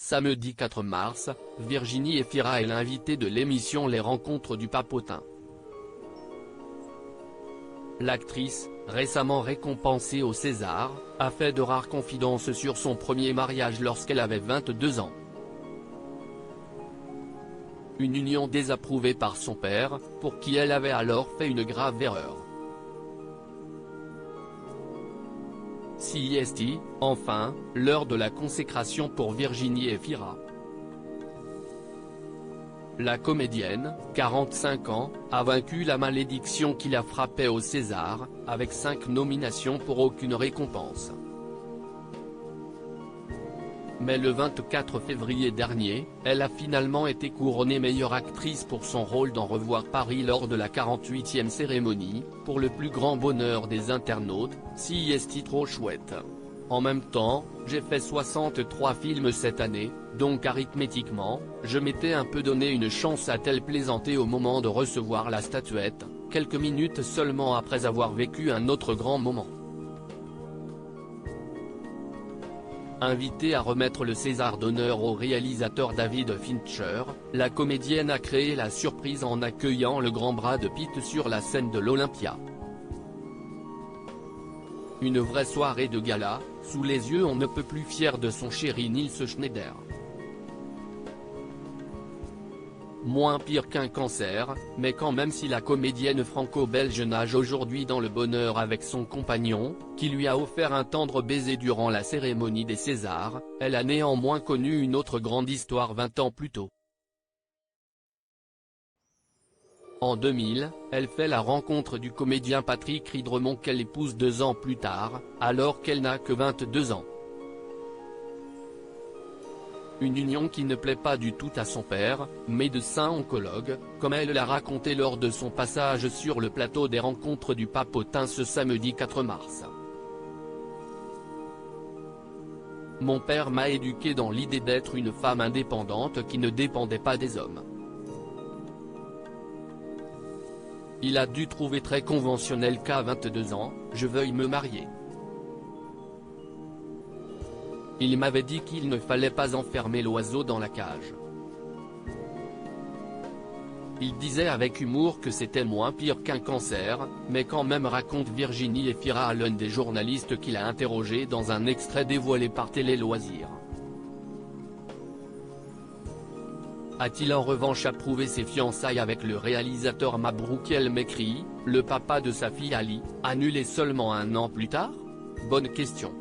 Samedi 4 mars, Virginie Efira est l'invitée de l'émission Les Rencontres du Papotin. L'actrice, récemment récompensée au César, a fait de rares confidences sur son premier mariage lorsqu'elle avait 22 ans. Une union désapprouvée par son père, pour qui elle avait alors fait une grave erreur. CIST, enfin, l'heure de la consécration pour Virginie Efira. La comédienne, 45 ans, a vaincu la malédiction qui la frappait au César, avec 5 nominations pour aucune récompense. Mais le 24 février dernier, elle a finalement été couronnée meilleure actrice pour son rôle dans Revoir Paris lors de la 48e cérémonie, pour le plus grand bonheur des internautes. CIST trop chouette. En même temps, j'ai fait 63 films cette année, donc arithmétiquement, je m'étais un peu donné une chance, a-t-elle plaisanté au moment de recevoir la statuette, quelques minutes seulement après avoir vécu un autre grand moment. Invitée à remettre le César d'honneur au réalisateur David Fincher, la comédienne a créé la surprise en accueillant le grand Brad Pitt sur la scène de l'Olympia. Une vraie soirée de gala, sous les yeux on ne peut plus fier de son chéri Nils Schneider. Moins pire qu'un cancer, mais quand même si la comédienne franco-belge nage aujourd'hui dans le bonheur avec son compagnon, qui lui a offert un tendre baiser durant la cérémonie des Césars, elle a néanmoins connu une autre grande histoire 20 ans plus tôt. En 2000, elle fait la rencontre du comédien Patrick Ridremont qu'elle épouse 2 ans plus tard, alors qu'elle n'a que 22 ans. Une union qui ne plaît pas du tout à son père, médecin oncologue, comme elle l'a raconté lors de son passage sur le plateau des Rencontres du Papotin ce samedi 4 mars. Mon père m'a éduqué dans l'idée d'être une femme indépendante qui ne dépendait pas des hommes. Il a dû trouver très conventionnel qu'à 22 ans, je veuille me marier. Il m'avait dit qu'il ne fallait pas enfermer l'oiseau dans la cage. Il disait avec humour que c'était moins pire qu'un cancer, mais quand même, raconte Virginie Efira à l'un des journalistes qui l'a interrogé dans un extrait dévoilé par Télé Loisirs. A-t-il en revanche approuvé ses fiançailles avec le réalisateur Mabrouk El Mekri, le papa de sa fille Ali, annulée seulement un an plus tard? Bonne question.